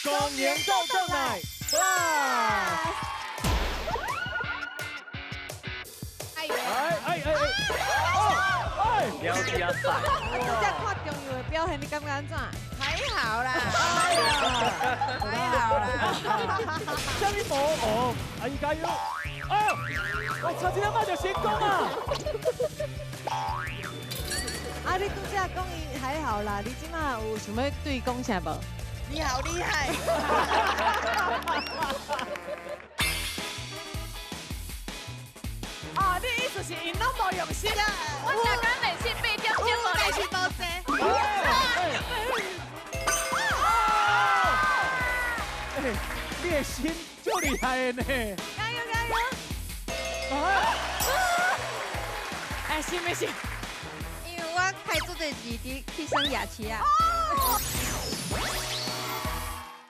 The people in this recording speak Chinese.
公年豆豆奶 Plus。了解啊，赛。真正看重要的表现，你感觉安怎？还好啦，还好啦。什么无哦？阿姨加油！哦，我差一点仔就成功啊！啊，你拄则讲伊还好啦，你即马有想要对伊讲啥无？你好厉害！哦，你意思是因拢无用心啊？我大家每次被掉天我来去包塞。你的心就厉害的呢！加油加油！哎，是没是？因为我开做的字伫去生牙齿啊。